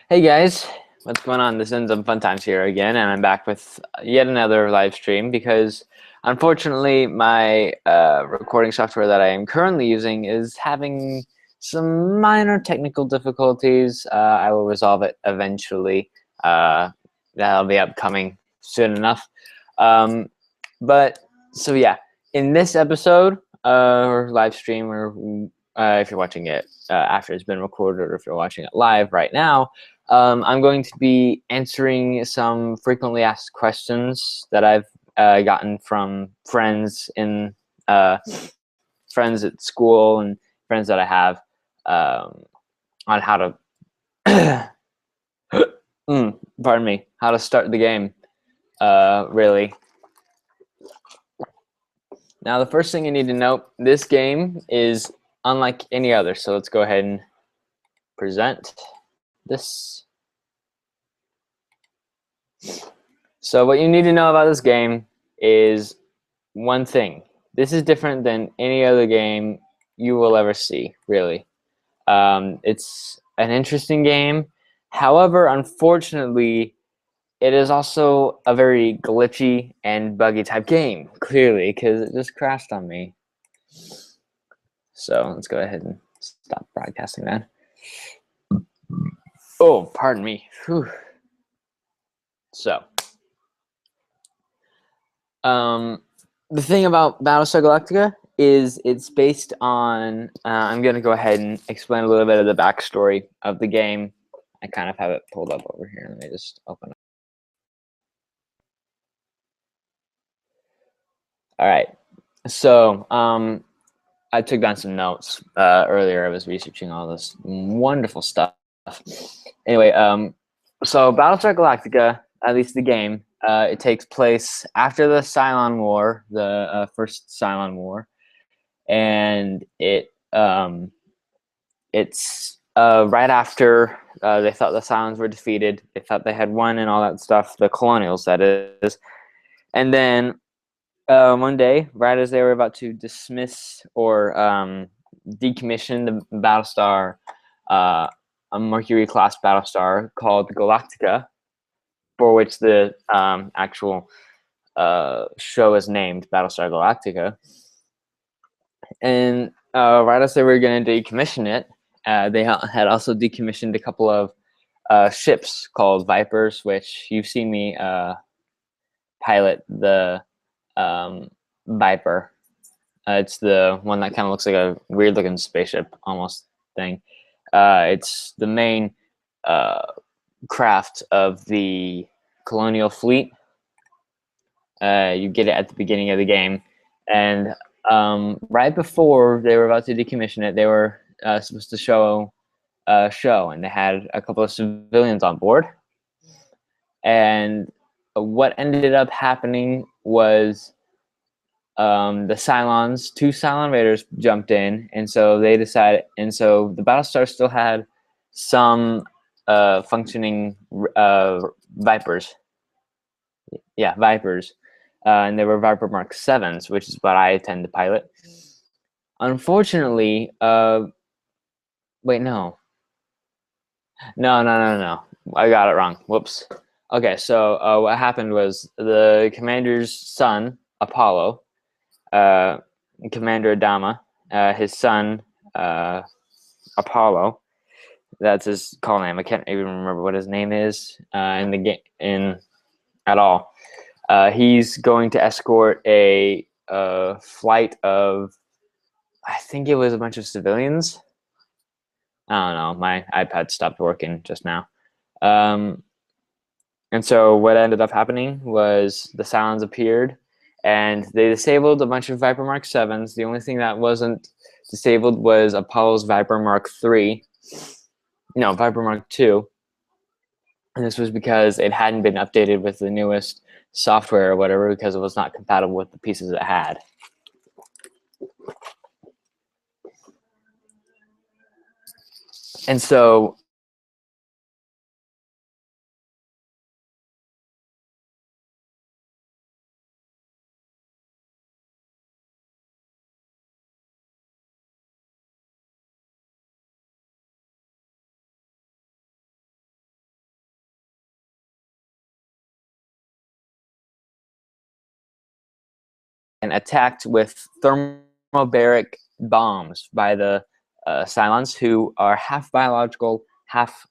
Hey guys, what's going on? This ends up fun times here again, and I'm back with yet another live stream because unfortunately my recording software that I am currently using is having some minor technical difficulties. I will resolve it eventually. That'll be upcoming soon enough. But so yeah, in this episode or live stream, or if you're watching it after it's been recorded, or if you're watching it live right now, I'm going to be answering some frequently asked questions that I've gotten from friends friends at school and friends that I have on how to, pardon me, how to start the game. Really. Now, the first thing you need to know: this game is unlike any other. So let's go ahead and present this. So what you need to know about this game is one thing. This is different than any other game you will ever see, really. It's an interesting game. However, unfortunately, it is also a very glitchy and buggy type game, clearly, because it just crashed on me. So let's go ahead and stop broadcasting that. Oh, pardon me. Whew. So, the thing about Battlestar Galactica is it's based on. I'm going to go ahead and explain a little bit of the backstory of the game. I kind of have it pulled up over here. Let me just open it. All right. So, I took down some notes earlier. I was researching all this wonderful stuff. Anyway, so Battlestar Galactica, at least the game, it takes place after the Cylon War, the first Cylon War, and it's right after they thought the Cylons were defeated. They thought they had won and all that stuff. The Colonials, that is, and then one day, right as they were about to dismiss or decommission the Battlestar, a Mercury-class Battlestar called Galactica, for which the actual show is named Battlestar Galactica. And right as they were going to decommission it, they had also decommissioned a couple of ships called Vipers, which you've seen me pilot the Viper. It's the one that kind of looks like a weird-looking spaceship almost thing. It's the main craft of the colonial fleet. You get it at the beginning of the game, and right before they were about to decommission it, they were supposed to show a show, and they had a couple of civilians on board. And what ended up happening was the Cylons, two Cylon Raiders jumped in, and so they decided, and so the Battlestar still had some functioning Vipers. Yeah, Vipers. And they were Viper Mark 7s, which is what I tend to pilot. Unfortunately, wait, no. No. I got it wrong. Whoops. Okay, so what happened was the commander's son, Apollo, Commander Adama, his son, Apollo, that's his call name. I can't even remember what his name is in the game at all. He's going to escort a flight of, I think it was a bunch of civilians. I don't know. My iPad stopped working just now. And so what ended up happening was the Cylons appeared, and they disabled a bunch of Viper Mark 7s. The only thing that wasn't disabled was Apollo's Viper Mark 3. No, Viper Mark 2. And this was because it hadn't been updated with the newest software or whatever, because it was not compatible with the pieces it had. And so attacked with thermobaric bombs by the Cylons, who are half biological, half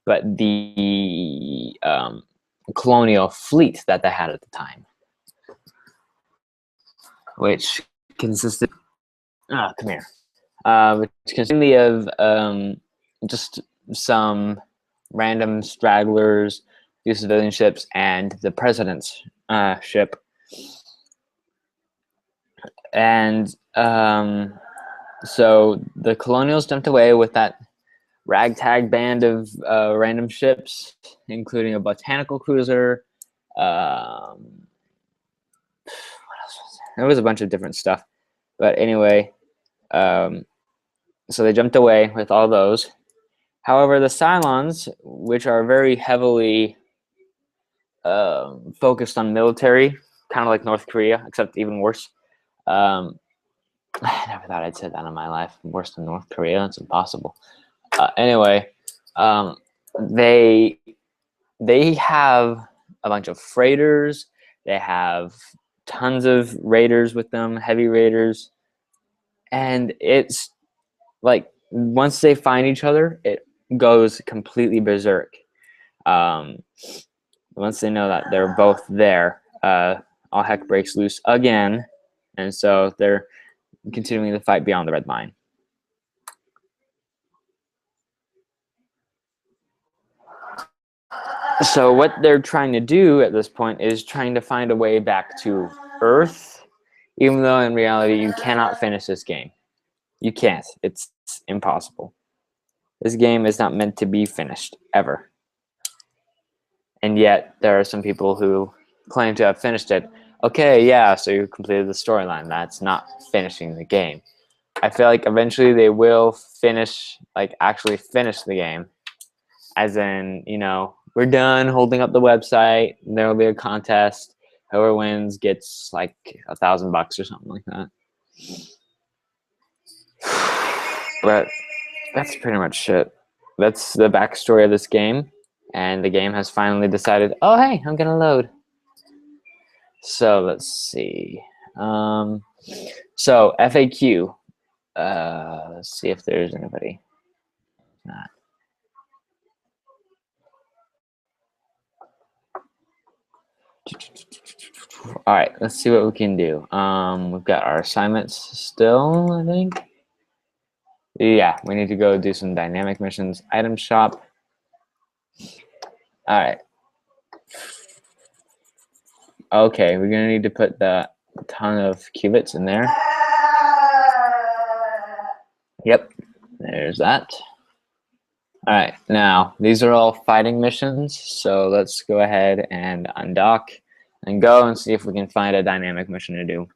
but the colonial fleet that they had at the time, which consisted come here, which consisted mainly of just some random stragglers, few civilian ships, and the president's ship. And so the colonials jumped away with that ragtag band of random ships, including a botanical cruiser. What else was there? There was a bunch of different stuff. But anyway, so they jumped away with all those. However, the Cylons, which are very heavily focused on military, kind of like North Korea, except even worse. I never thought I'd say that in my life. Worse than North Korea? It's impossible. Anyway, they have a bunch of freighters. They have tons of raiders with them, heavy raiders, and it's like once they find each other, it goes completely berserk. Once they know that they're both there, all heck breaks loose again, and so they're continuing the fight beyond the red line. So what they're trying to do at this point is trying to find a way back to Earth, even though in reality you cannot finish this game. You can't. It's impossible. This game is not meant to be finished, ever. And yet there are some people who claim to have finished it. Okay, yeah, so you completed the storyline. That's not finishing the game. I feel like eventually they will finish, like actually finish the game. As in, you know, we're done holding up the website. There will be a contest. Whoever wins gets like $1,000 or something like that. But that's pretty much it. That's the backstory of this game. And the game has finally decided, oh, hey, I'm going to load. So let's see. So FAQ. Let's see if there's anybody. Not. All right, let's see what we can do. We've got our assignments still, I think. Yeah, we need to go do some dynamic missions. Item shop. All right. Okay, we're gonna need to put the ton of qubits in there. Yep, there's that. All right, now these are all fighting missions, so let's go ahead and undock and go and see if we can find a dynamic mission to do.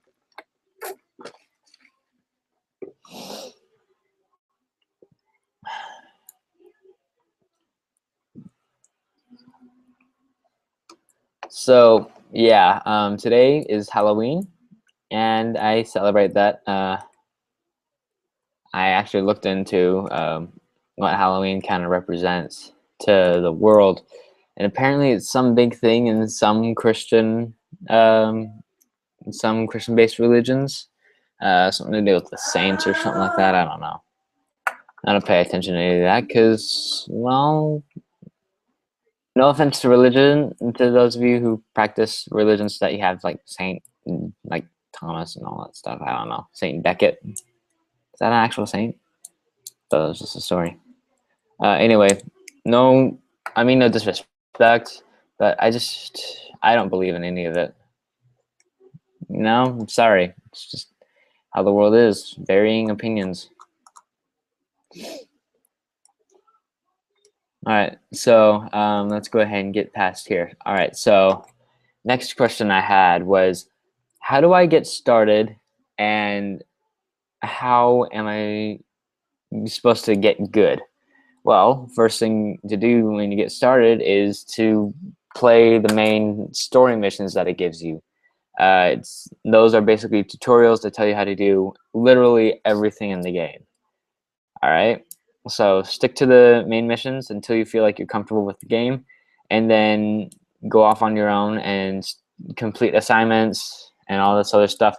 So yeah, today is Halloween, and I celebrate that. I actually looked into what Halloween kind of represents to the world, and apparently it's some big thing in um, some Christian-based religions. Something to do with the saints or something like that. I don't know. I don't pay attention to any of that because, well, no offense to religion, to those of you who practice religions that you have like Saint, like Thomas and all that stuff. I don't know. Saint Becket. Is that an actual saint? That was just a story. Anyway, no, I mean no disrespect, but I don't believe in any of it. No, I'm sorry. It's just how the world is. Varying opinions. All right, so let's go ahead and get past here. All right, so next question I had was, how do I get started, and how am I supposed to get good? Well, first thing to do when you get started is to play the main story missions that it gives you. Those are basically tutorials that tell you how to do literally everything in the game. All right. So stick to the main missions until you feel like you're comfortable with the game, and then go off on your own and complete assignments and all this other stuff.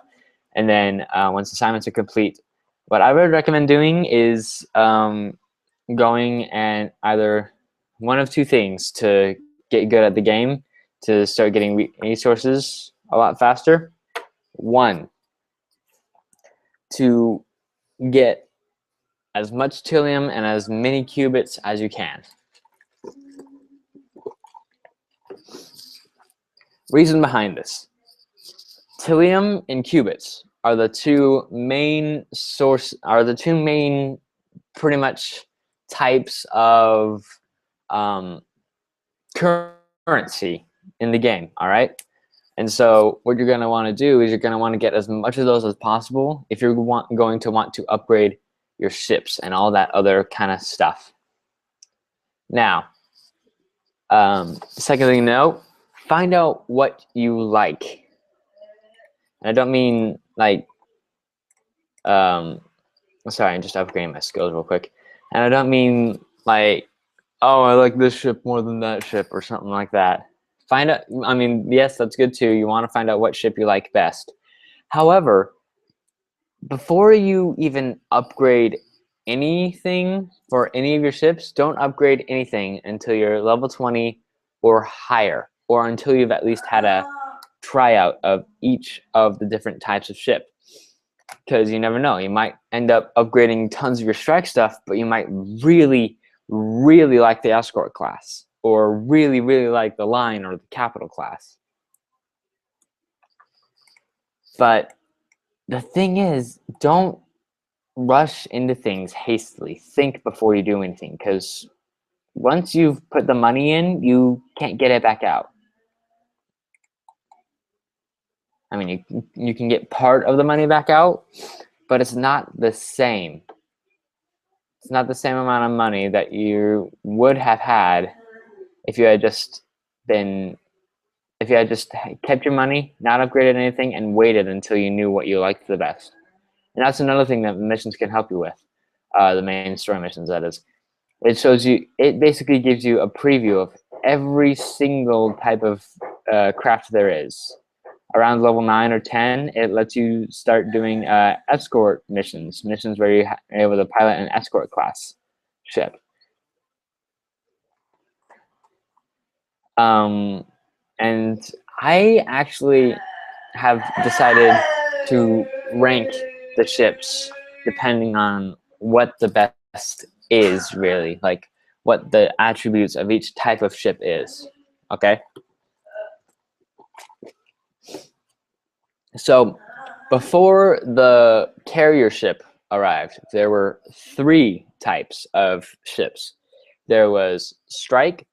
And then once assignments are complete, what I would recommend doing is going and either one of two things to get good at the game, to start getting resources a lot faster. One, to get as much Tilium and as many qubits as you can. Reason behind this: Tilium and qubits are the two main pretty much types of currency in the game. All right. And so what you're going to want to do is you're going to want to get as much of those as possible if you're going to want to upgrade your ships and all that other kind of stuff. Now, second thing to note, find out what you like. And I don't mean like, sorry, I'm just upgrading my skills real quick. And I don't mean like, oh, I like this ship more than that ship or something like that. Find out, I mean, yes, that's good too. You want to find out what ship you like best. However, before you even upgrade anything for any of your ships, don't upgrade anything until you're level 20 or higher, or until you've at least had a tryout of each of the different types of ship. Because you never know, you might end up upgrading tons of your strike stuff, but you might really, really like the escort class, or really, really like the line or the capital class. But the thing is, don't rush into things hastily. Think before you do anything, because once you've put the money in, you can't get it back out. I mean, you can get part of the money back out, but it's not the same. It's not the same amount of money that you would have had if you had just kept your money, not upgraded anything, and waited until you knew what you liked the best. And that's another thing that missions can help you with, the main story missions, that is. It basically gives you a preview of every single type of craft there is. Around level 9 or 10, it lets you start doing escort missions where you're able to pilot an escort class ship. And I actually have decided to rank the ships depending on what the best is, really, like what the attributes of each type of ship is. Okay. So before the carrier ship arrived, there were 3 types of ships. There was strike,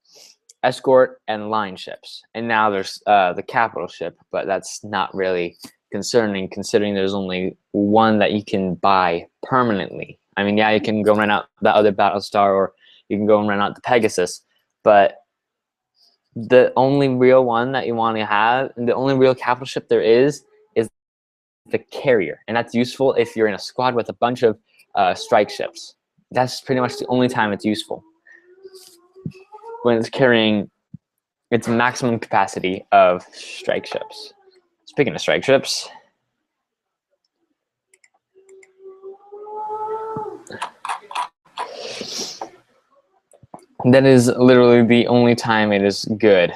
escort, and line ships. And now there's the capital ship, but that's not really concerning, considering there's only one that you can buy permanently. I mean, yeah, you can go rent out the other Battlestar, or you can go and rent out the Pegasus, but the only real one that you want to have, and the only real capital ship there is the carrier, and that's useful if you're in a squad with a bunch of strike ships. That's pretty much the only time it's useful, when it's carrying its maximum capacity of strike ships. Speaking of strike ships, that is literally the only time it is good,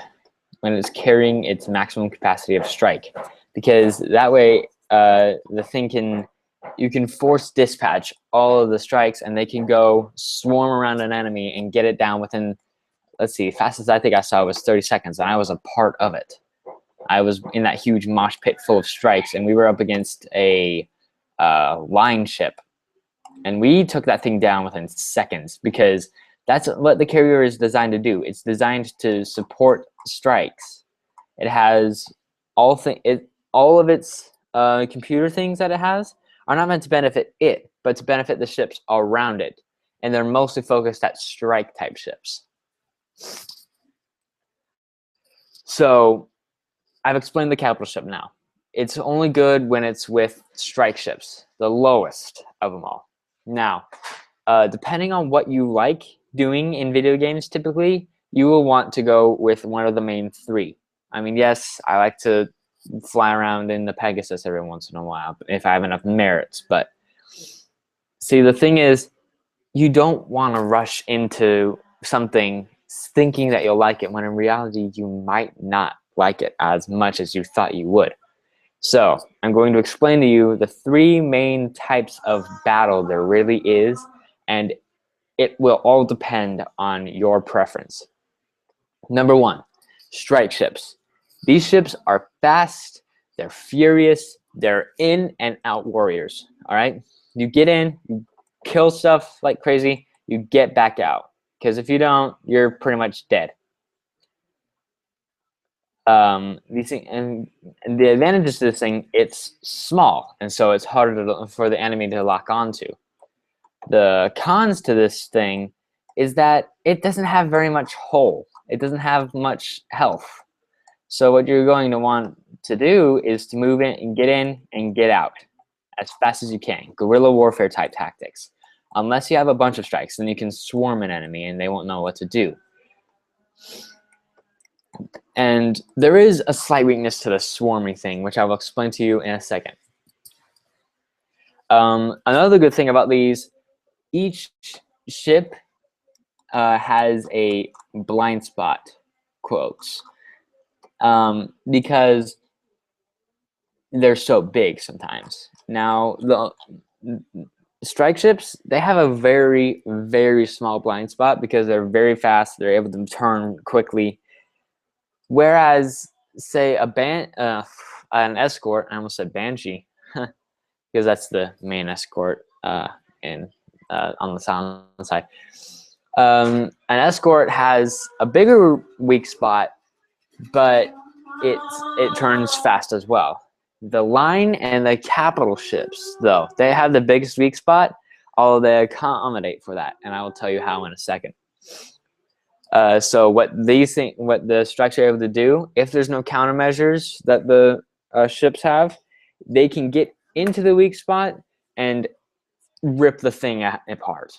when it's carrying its maximum capacity of strike, because that way the thing can, you can force dispatch all of the strikes, and they can go swarm around an enemy and get it down within, let's see, fastest I think I saw was 30 seconds, and I was a part of it. I was in that huge mosh pit full of strikes, and we were up against a line ship, and we took that thing down within seconds, because that's what the carrier is designed to do. It's designed to support strikes. It has all of its computer things that it has are not meant to benefit it, but to benefit the ships around it, and they're mostly focused at strike type ships. So I've explained the capital ship now. It's only good when it's with strike ships, the lowest of them all. Now, depending on what you like doing in video games, typically, you will want to go with one of the main three. I mean, yes, I like to fly around in the Pegasus every once in a while if I have enough merits, but see, the thing is, you don't want to rush into something thinking that you'll like it, when in reality you might not like it as much as you thought you would. So I'm going to explain to you the three main types of battle there really is, and it will all depend on your preference. Number one, strike ships. These ships are fast, they're furious, they're in and out warriors. All right, you get in, you kill stuff like crazy, you get back out, because if you don't, you're pretty much dead. These thing, and the advantage to this thing, it's small, and so it's harder for the enemy to lock onto. The cons to this thing is that it doesn't have very much hull. It doesn't have much health. So what you're going to want to do is to move in and get out as fast as you can. Guerrilla warfare type tactics. Unless you have a bunch of strikes, then you can swarm an enemy and they won't know what to do. And there is a slight weakness to the swarming thing, which I will explain to you in a second. Another good thing about these, each ship has a blind spot, quotes, because they're so big sometimes. Now, the strike ships, they have a very, very small blind spot because they're very fast. They're able to turn quickly. Whereas, say, an escort, I almost said Banshee, because that's the main escort on the sound side. An escort has a bigger weak spot, but it turns fast as well. The line and the capital ships, though, they have the biggest weak spot, although they accommodate for that, and I will tell you how in a second. So what the strikes are able to do, if there's no countermeasures that the ships have, they can get into the weak spot and rip the thing apart.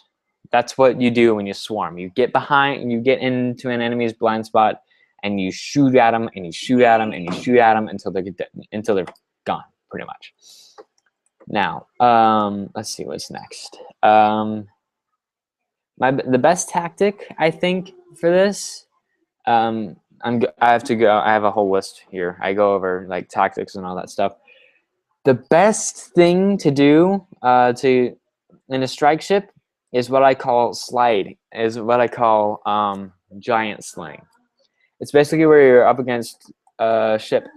That's what you do when you swarm. You get behind, you get into an enemy's blind spot, and you shoot at them, and you shoot at them, and you shoot at them until they're gone, pretty much. Now, let's see what's next. The best tactic, I think, for this, I have to go. I have a whole list here. I go over like tactics and all that stuff. The best thing to do in a strike ship is what I call slide. Is what I call giant sling. It's basically where you're up against a ship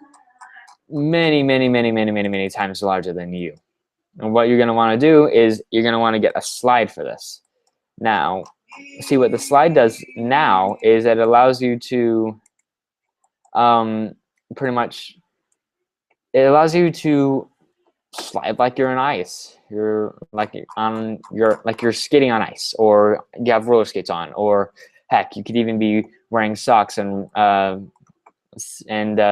many times larger than you. And what you're going to want to do is you're going to want to get a slide for this. Now, see what the slide does now is it allows you to pretty much, it allows you to slide like you're on ice. You're skating on ice, or you have roller skates on, or heck, you could even be wearing socks and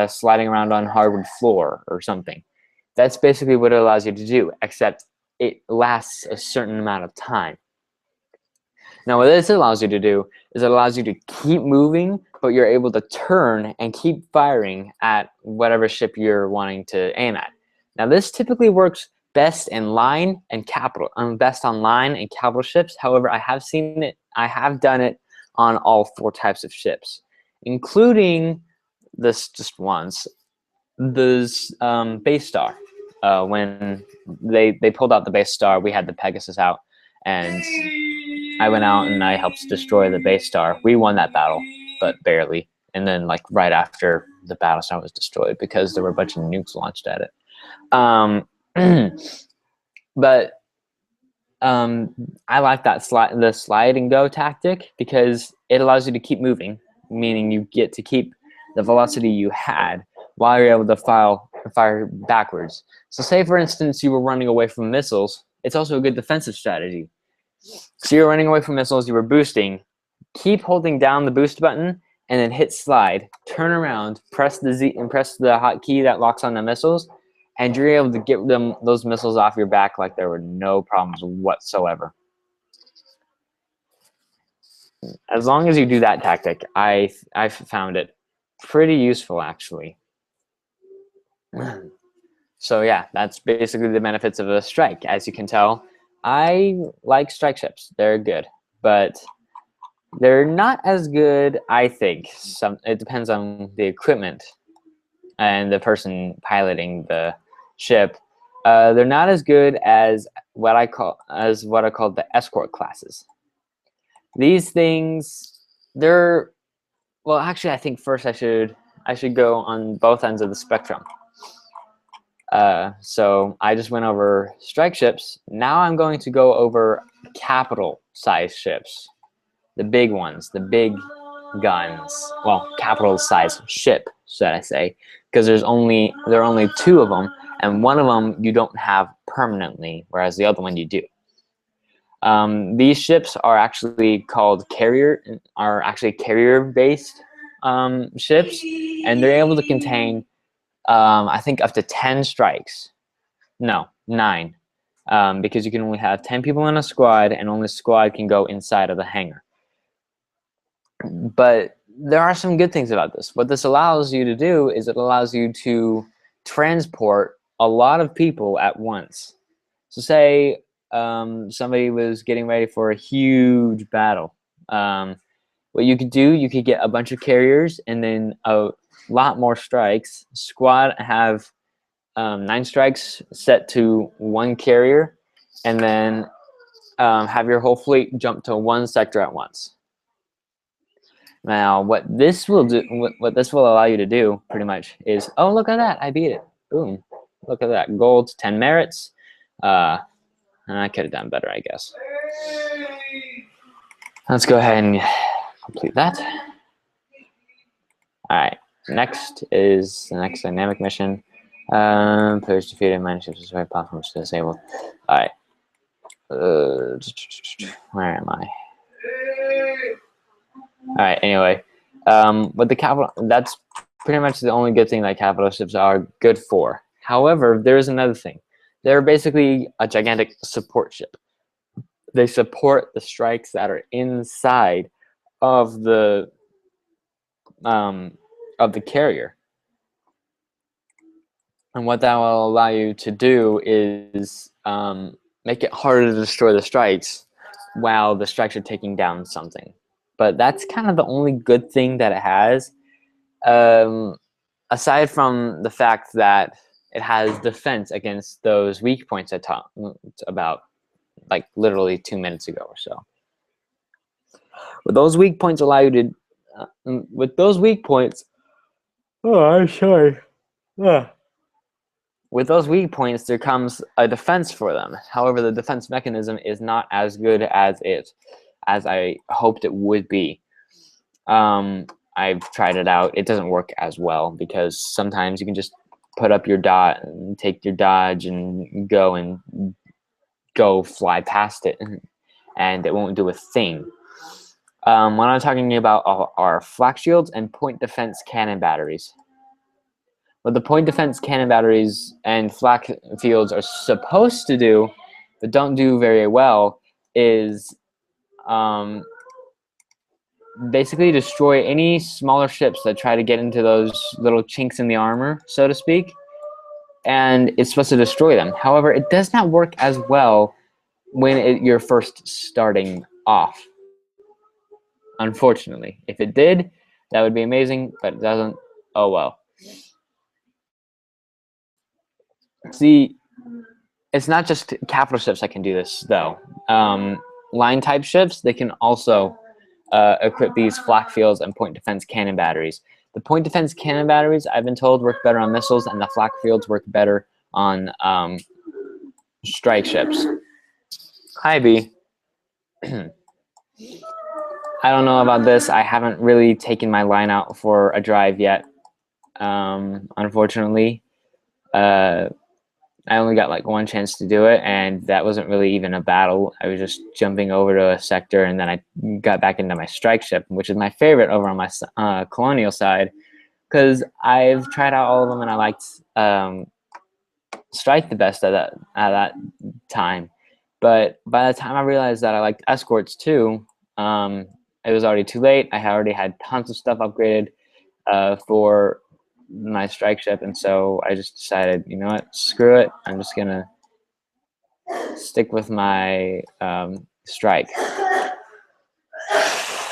sliding around on hardwood floor or something. That's basically what it allows you to do, except it lasts a certain amount of time. Now, what this allows you to do is it allows you to keep moving, but you're able to turn and keep firing at whatever ship you're wanting to aim at. Now, this typically works best in line and capital, best on line and capital ships. However, I have done it on all 4 types of ships, including this just once, this base star. When they pulled out the base star, we had the Pegasus out, and I went out and I helped destroy the base star. We won that battle, but barely. And then, like, right after the Battlestar was destroyed, because there were a bunch of nukes launched at it. But I like that the slide and go tactic, because it allows you to keep moving, meaning you get to keep the velocity you had while you're able to fire backwards. So say, for instance, you were running away from missiles. It's also a good defensive strategy. So you're running away from missiles, you were boosting, keep holding down the boost button, and then hit slide, turn around, press the Z and press the hotkey that locks on the missiles, and you're able to get those missiles off your back like there were no problems whatsoever. As long as you do that tactic, I've found it pretty useful, actually. So yeah, that's basically the benefits of a strike. As you can tell, I like strike ships. They're good, but they're not as good, I think. It depends on the equipment and the person piloting the ship. They're not as good as what I call the escort classes. These things, well, actually, I think first I should go on both ends of the spectrum. So I just went over strike ships. Now I'm going to go over capital size ships, the big ones, the big guns. Well, capital size ship, should I say? Because there are only 2 of them, and one of them you don't have permanently, whereas the other one you do. These ships are actually called carrier-based ships, and they're able to contain, I think, up to 10 strikes. No, 9, because you can only have 10 people in a squad, and only a squad can go inside of the hangar. But there are some good things about this. What this allows you to do is it allows you to transport a lot of people at once. So say somebody was getting ready for a huge battle. What you could do, you could get a bunch of carriers and then a lot more strikes. Squad have 9 strikes set to 1 carrier, and then have your whole fleet jump to 1 sector at once. Now, what this will allow you to do, pretty much, is, oh, look at that, I beat it. Boom. Look at that. Gold, 10 merits. I could have done better, I guess. Let's go ahead and complete that. All right. Next is the next dynamic mission. Players defeated, mine ships is very platform to disabled. All right. Where am I? All right. Anyway, with the capital, that's pretty much the only good thing that capital ships are good for. However, there is another thing. They're basically a gigantic support ship. They support the strikes that are inside of the carrier. And what that will allow you to do is make it harder to destroy the strikes while the strikes are taking down something. But that's kind of the only good thing that it has, aside from the fact that it has defense against those weak points I talked about, like, literally 2 minutes ago or so. With those weak points allow you to, with those weak points, with those weak points, there comes a defense for them. However, the defense mechanism is not as good as I hoped it would be. I've tried it out. It doesn't work as well, because sometimes you can just put up your dot and take your dodge and go fly past it, and it won't do a thing. What I'm talking about are flak shields and point defense cannon batteries. What the point defense cannon batteries and flak fields are supposed to do, but don't do very well, is basically destroy any smaller ships that try to get into those little chinks in the armor, so to speak, and it's supposed to destroy them. However, it does not work as well when you're first starting off. Unfortunately, if it did, that would be amazing, but it doesn't. Oh well. See, it's not just capital ships that can do this, though. Line type ships, they can also equip these flak fields and point defense cannon batteries. The point defense cannon batteries, I've been told, work better on missiles, and the flak fields work better on strike ships. Hi, B. I don't know about this. I haven't really taken my line out for a drive yet. Unfortunately, I only got like one chance to do it, and that wasn't really even a battle. I was just jumping over to a sector, and then I got back into my strike ship, which is my favorite over on my colonial side, because I've tried out all of them, and I liked strike the best at that time. But by the time I realized that I liked escorts too, it was already too late. I had already had tons of stuff upgraded for my strike ship, and so I just decided, you know what, screw it. I'm just gonna stick with my strike.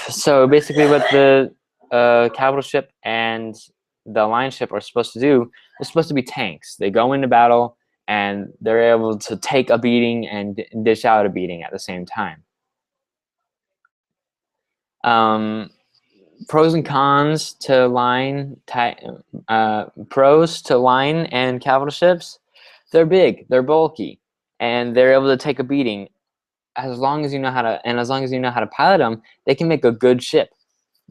So basically, what the capital ship and the line ship are supposed to do, they're supposed to be tanks. They go into battle and they're able to take a beating and dish out a beating at the same time. Pros and cons to line pros to line and capital ships. They're big, they're bulky, and they're able to take a beating. As long as you know how to pilot them, they can make a good ship.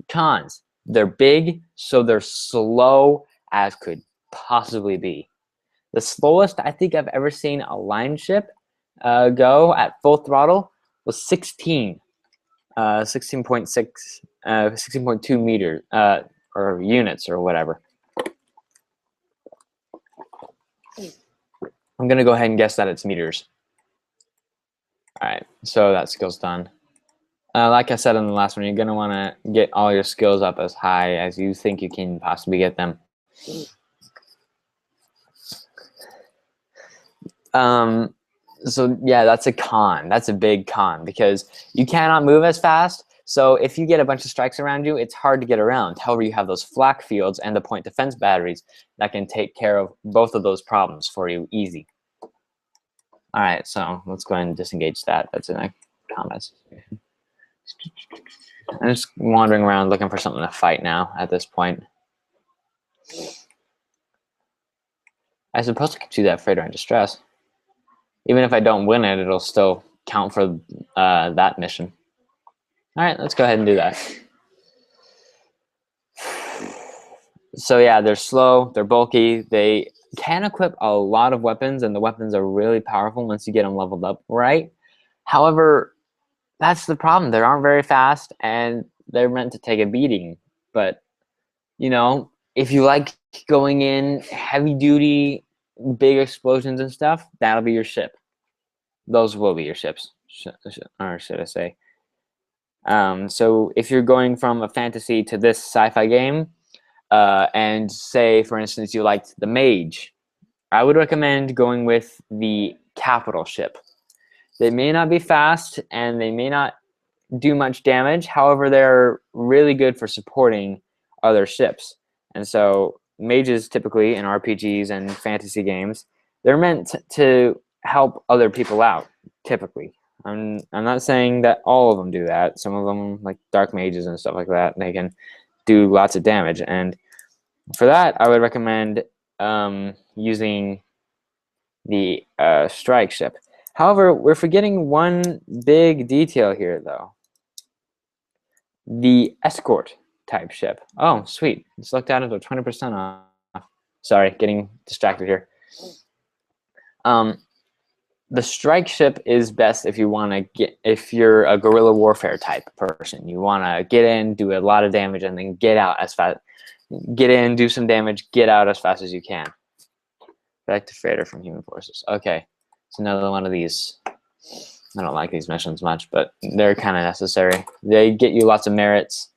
Cons: they're big, so they're slow as could possibly be. The slowest I think I've ever seen a line ship go at full throttle was 16.2 meters or units or whatever. I'm gonna go ahead and guess that it's meters. All right, so that skill's done. Like I said in the last one, you're gonna want to get all your skills up as high as you think you can possibly get them. So yeah, that's a con. That's a big con, because you cannot move as fast. So if you get a bunch of strikes around you, it's hard to get around. However, you have those flak fields and the point defense batteries that can take care of both of those problems for you easy. All right, so let's go ahead and disengage that. That's in a combat situation. I'm just wandering around looking for something to fight now at this point. I suppose I could do that freighter in distress. Even if I don't win it, it'll still count for that mission. All right, let's go ahead and do that. So yeah, they're slow, they're bulky, they can equip a lot of weapons, and the weapons are really powerful once you get them leveled up right. However, that's the problem. They aren't very fast, and they're meant to take a beating. But, you know, if you like going in heavy-duty, big explosions and stuff, that'll be your ship. Those will be your ships, or should I say. So if you're going from a fantasy to this sci-fi game, and say, for instance, you liked the mage, I would recommend going with the capital ship. They may not be fast, and they may not do much damage. However, they're really good for supporting other ships. And so mages, typically in RPGs and fantasy games, they're meant to help other people out, typically. I'm not saying that all of them do that. Some of them, like dark mages and stuff like that, they can do lots of damage. And for that, I would recommend using the strike ship. However, we're forgetting one big detail here, though. The escort type ship. Oh, sweet. It's looked at it at 20% off. Sorry, getting distracted here. The strike ship is best if you want to if you're a guerrilla warfare type person. You want to get in, do a lot of damage, and then get out as fast. Get in, do some damage, get out as fast as you can. Effective freighter from human forces. Okay, it's another one of these. I don't like these missions much, but they're kind of necessary. They get you lots of merits.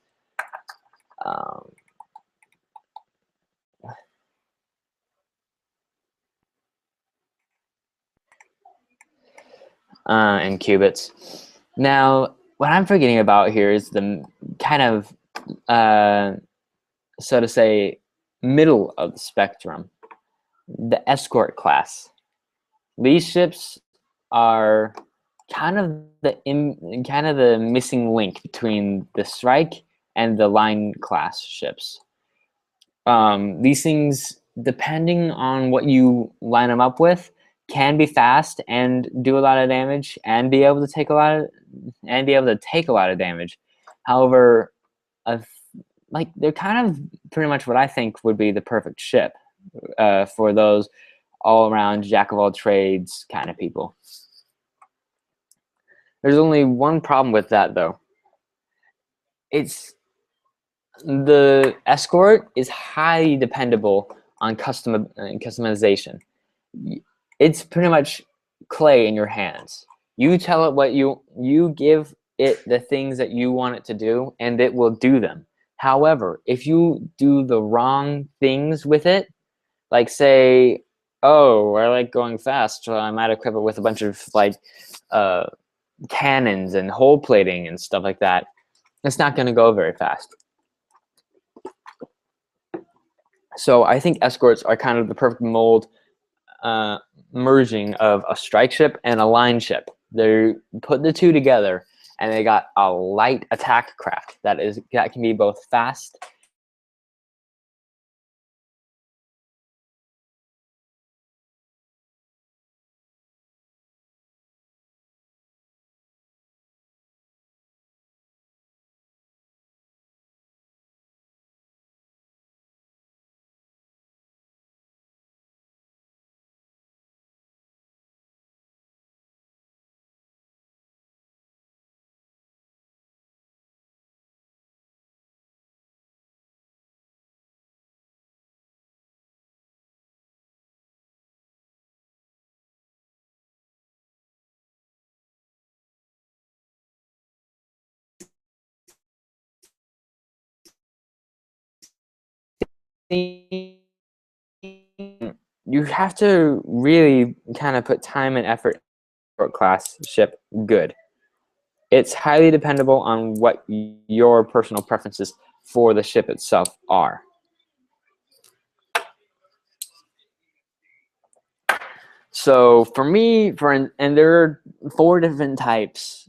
And qubits. Now, what I'm forgetting about here is the kind of, so to say, middle of the spectrum, the escort class. These ships are kind of the missing link between the strike and the line class ships. These things, depending on what you line them up with, can be fast and do a lot of damage and be able to take a lot of damage. However, like they're kind of pretty much what I think would be the perfect ship for those all around jack of all trades kind of people. There's only one problem with that though. The escort is highly dependable on customization. It's pretty much clay in your hands. You tell it what you give it the things that you want it to do, and it will do them. However, if you do the wrong things with it, like say, oh, I like going fast, so I might equip it with a bunch of like cannons and hull plating and stuff like that, it's not going to go very fast. So I think escorts are kind of the perfect mold merging of a strike ship and a line ship. They put the two together, and they got a light attack craft that can be both fast you have to really kind of put time and effort for class ship good. It's highly dependable on what your personal preferences for the ship itself are. So for me, and there are 4 different types,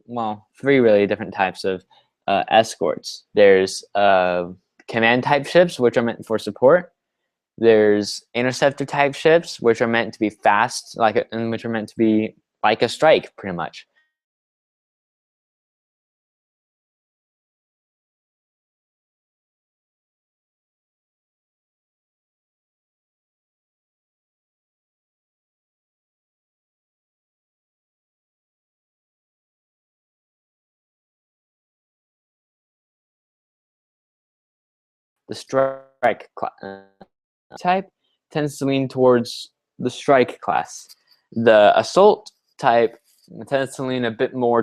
well, 3 really different types of escorts. There's command type ships, which are meant for support. There's interceptor type ships, which are meant to be fast, and which are meant to be like a strike, pretty much. The strike type tends to lean towards the strike class. The assault type tends to lean a bit more